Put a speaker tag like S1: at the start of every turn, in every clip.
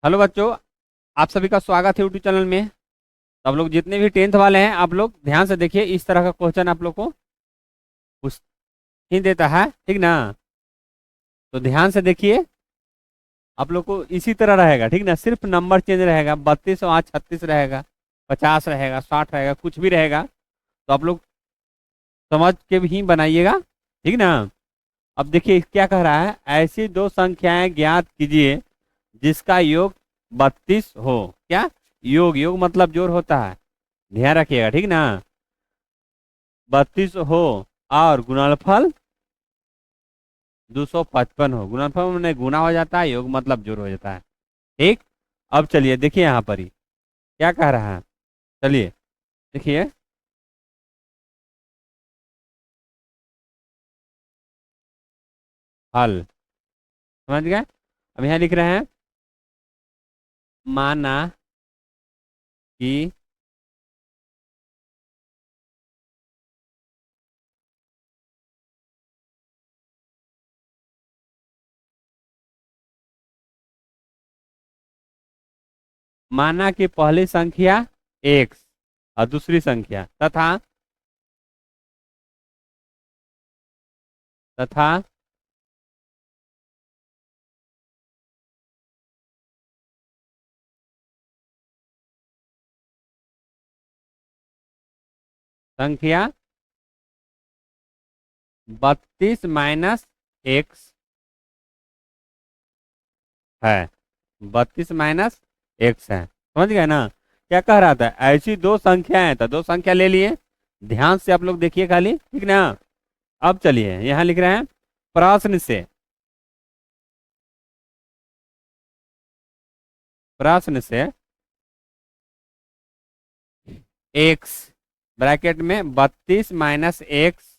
S1: Hello बच्चों। आप सभी का स्वागत है यूट्यूब चैनल में। तो आप लोग जितने भी टेंथ वाले हैं आप लोग ध्यान से देखिए, इस तरह का क्वेश्चन आप लोग को पूछ ही देता है, ठीक ना। तो ध्यान से देखिए, आप लोग को इसी तरह रहेगा, ठीक ना। सिर्फ नंबर चेंज रहेगा, 32 वहाँ 36 रहेगा, 50 रहेगा, 60 रहेगा, कुछ भी रहेगा। तो आप लोग समझ के भी ही बनाइएगा, ठीक ना। अब देखिए क्या कह रहा है, ऐसी दो संख्याएं ज्ञात कीजिए जिसका योग 32 हो। क्या योग, योग मतलब जोड़ होता है, ध्यान रखिएगा, ठीक ना। 32 हो और गुणनफल 255 हो। गुणनफल में गुना हो जाता है, योग मतलब जोड़ हो जाता है, ठीक। अब चलिए देखिए यहाँ पर ही क्या कह रहा है। चलिए देखिए, हल समझ गए। अब यहाँ लिख रहे हैं, माना कि माना कि पहली संख्या एक्स और दूसरी संख्या तथा तथा संख्या 32 माइनस एक्स है। 32 माइनस एक्स है, समझ गए ना। क्या कह रहा था, ऐसी दो संख्याएं हैं, तो दो संख्या ले लिए। ध्यान से आप लोग देखिए खाली, ठीक ना। अब चलिए यहाँ लिख रहे हैं, प्रश्न से प्रश्न से एक्स ब्रैकेट में 32 माइनस एक्स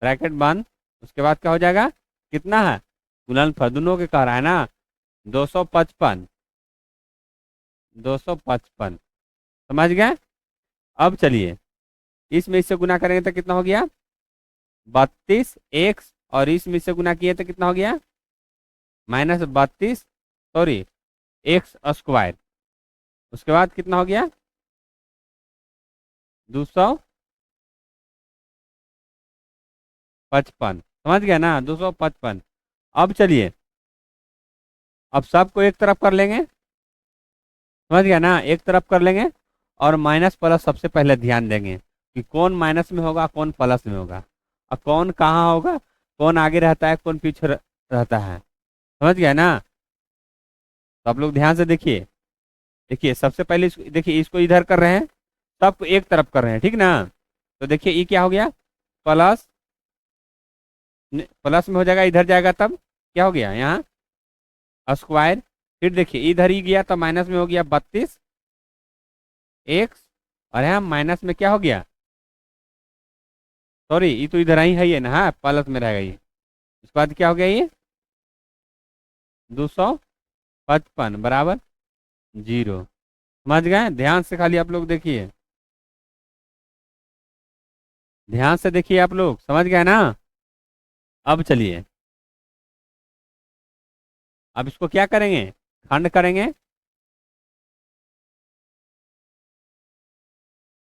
S1: ब्रैकेट बंद, उसके बाद क्या हो जाएगा, कितना है, गुणनफल दोनों के कह रहा है ना, 255। 255 समझ गए। अब चलिए इसमें इससे गुना करेंगे तो कितना हो गया, 32 एक्स, और इसमें इससे गुना किए तो कितना हो गया, -32, सॉरी, एक्स स्क्वायर। उसके बाद कितना हो गया, 255। समझ गया ना, 255। अब चलिए, अब सबको एक तरफ कर लेंगे, समझ गया ना, एक तरफ कर लेंगे। और माइनस प्लस सबसे पहले ध्यान देंगे कि कौन माइनस में होगा कौन प्लस में होगा, और कौन कहाँ होगा, कौन आगे रहता है कौन पीछे रहता है, समझ गया ना। तो आप लोग ध्यान से देखिए। देखिए सबसे पहले देखिए इसको इधर कर रहे हैं, सबको एक तरफ कर रहे हैं, ठीक ना। तो देखिए ये क्या हो गया, प्लस, प्लस में हो जाएगा, इधर जाएगा तब क्या हो गया यहाँ स्क्वायर। फिर देखिए इधर ही गया तो माइनस में हो गया 32 एक्स, और यहाँ माइनस में क्या हो गया, सॉरी ये तो इधर ही है ये ना, हाँ प्लस में रहेगा ये। उसके बाद क्या हो गया ये 255 बराबर 0। समझ गए, ध्यान से खाली आप लोग देखिए, ध्यान से देखिए आप लोग, समझ गए ना। अब चलिए, अब इसको क्या करेंगे, खंड करेंगे।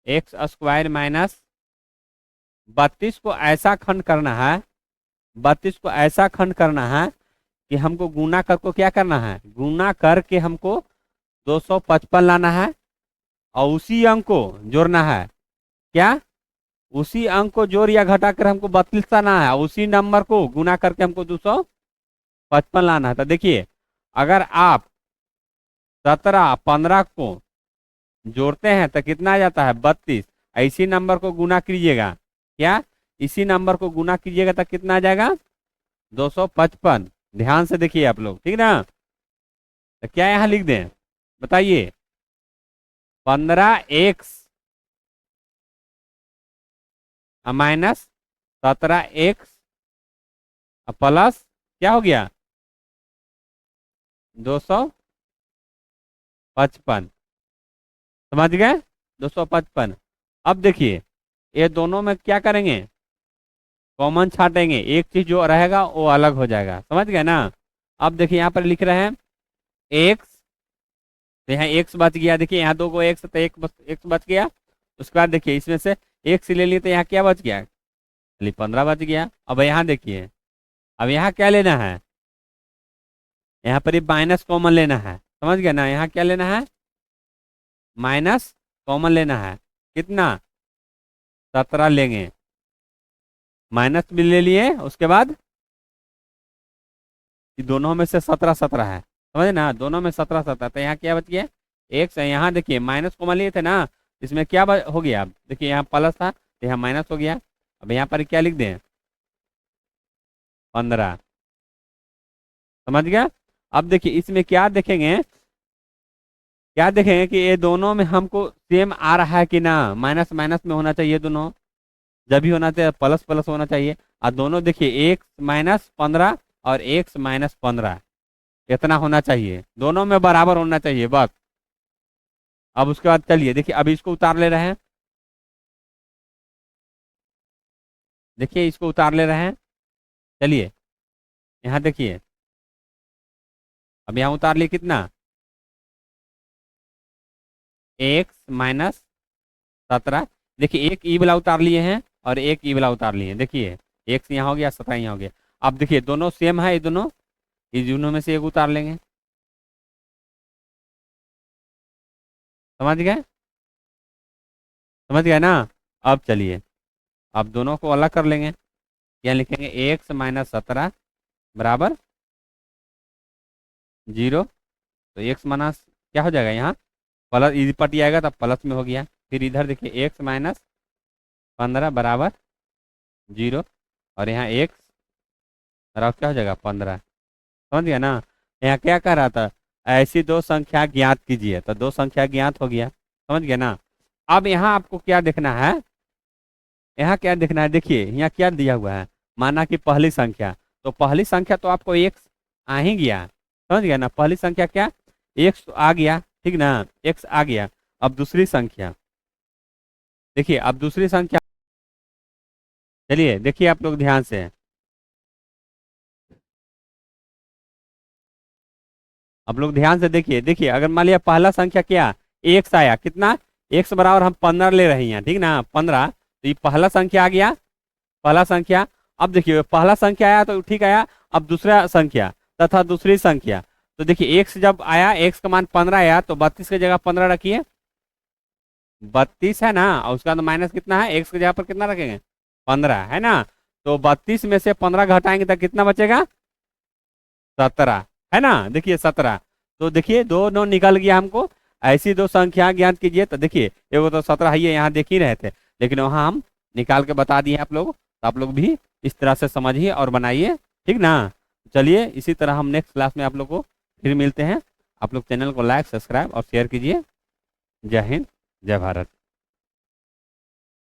S1: एक्स स्क्वायर माइनस 32 को ऐसा खंड करना है, 32 को ऐसा खंड करना है कि हमको गुना करके क्या करना है, गुना करके हमको 255 लाना है, और उसी अंक को जोड़ना है। क्या, उसी अंक को जोड़ या घटा कर हमको 32 लाना है, उसी नंबर को गुना करके हमको 255 लाना है। तो देखिए, अगर आप 17 15 को जोड़ते हैं तो कितना आ जाता है 32। इसी नंबर को गुना कीजिएगा, क्या, इसी नंबर को गुना कीजिएगा तो कितना आ जाएगा 255। ध्यान से देखिए आप लोग, ठीक ना। तो क्या यहाँ लिख दें, बताइए, 15x माइनस 17x प्लस क्या हो गया 255। समझ गए, 255। अब देखिए ये दोनों में क्या करेंगे, कॉमन छाटेंगे, एक चीज जो रहेगा वो अलग हो जाएगा, समझ गए ना। अब देखिए यहाँ पर लिख रहे हैं एक्स तो यहाँ एक्स बच गया, देखिए यहाँ दो को एक्स तो एक्स बच गया। उसके बाद देखिए इसमें से एक्स ले लिए तो यहाँ क्या बच गया, चलिए 15 बच गया। अब यहाँ देखिए, अब यहाँ क्या लेना है, यहाँ पर ये माइनस कॉमन लेना है, समझ गया ना। यहाँ क्या लेना है, माइनस कॉमन लेना है, कितना 17 लेंगे, माइनस भी ले लिए। उसके बाद दोनों में से 17 17 है, समझे ना, दोनों में 17 17। तो यहाँ क्या बच गया, एक्स। यहाँ देखिए माइनस कॉमन लिए थे ना, इसमें क्या हो गया, अब देखिए यहाँ प्लस था तो यहाँ माइनस हो गया। अब यहाँ पर क्या लिख दें, 15, समझ गया। अब देखिए इसमें क्या देखेंगे, क्या देखेंगे कि ये दोनों में हमको सेम आ रहा है कि ना, माइनस माइनस में होना चाहिए दोनों, जब भी होना चाहिए प्लस प्लस होना चाहिए। और दोनों देखिए एक्स माइनस 15 और एक्स माइनस 15 इतना होना चाहिए, दोनों में बराबर होना चाहिए बस। अब उसके बाद चलिए देखिए अभी इसको उतार ले रहे हैं, देखिए इसको उतार ले रहे हैं। चलिए यहाँ देखिए, अब यहाँ उतार लिए कितना, एक्स माइनस 17। देखिए एक ई वाला उतार लिए हैं और एक ई वाला उतार लिए हैं, देखिए एक्स यहाँ हो गया 17 यहाँ हो गया। अब देखिए दोनों सेम है, ये दोनों में से एक उतार लेंगे, समझ गए, समझ गए ना। अब चलिए अब दोनों को अलग कर लेंगे, क्या लिखेंगे, एक्स माइनस 17 बराबर 0। तो एक्स माइनस क्या हो जाएगा, यहाँ प्लस इधर पट आएगा तब प्लस में हो गया। फिर इधर देखिए एक्स माइनस 15 बराबर 0, और यहाँ एक्स बराबर क्या हो जाएगा 15, समझ गया ना। यहाँ क्या कह रहा था, ऐसी दो संख्या ज्ञात कीजिए, तो दो संख्या ज्ञात हो गया, समझ गया ना। अब यहाँ आपको क्या देखना है, यहाँ क्या देखना है, देखिए यहाँ क्या दिया हुआ है, माना कि पहली संख्या, तो पहली संख्या तो आपको एक्स आ ही गया, समझ गया ना। पहली संख्या क्या, एक्स तो आ गया, ठीक ना, एक्स आ गया। अब दूसरी संख्या देखिए, अब दूसरी संख्या चलिए देखिए आप लोग ध्यान से, आप लोग ध्यान से देखिए, देखिए अगर मान लिया पहला संख्या क्या एक्स आया, कितना एक्स बराबर हम 15 ले रहे हैं, ठीक ना 15, तो ये पहला संख्या आ गया, पहला संख्या। अब देखिए पहला संख्या आया तो ठीक आया, अब दूसरा संख्या तथा दूसरी संख्या, तो देखिए एक्स जब आया, एक्स का मान 15 आया, तो 32 की जगह 15 रखिए, 32 है ना, और उसका तो माइनस कितना है, एक्स की जगह पर कितना रखेंगे 15 है ना। तो 32 में से 15 घटाएंगे तो कितना बचेगा 17, है ना, देखिए 17। तो देखिए दो नौ निकल गया हमको। ऐसी दो संख्या ज्ञात कीजिए, तो देखिए एगो तो 17 है, यहाँ देख ही रहे थे, लेकिन वहाँ हम निकाल के बता दिए आप लोग, तो आप लोग भी इस तरह से समझिए और बनाइए, ठीक ना। चलिए इसी तरह हम नेक्स्ट क्लास में आप लोग को फिर मिलते हैं। आप लोग चैनल को लाइक सब्सक्राइब और शेयर कीजिए। जय हिंद, जय भारत।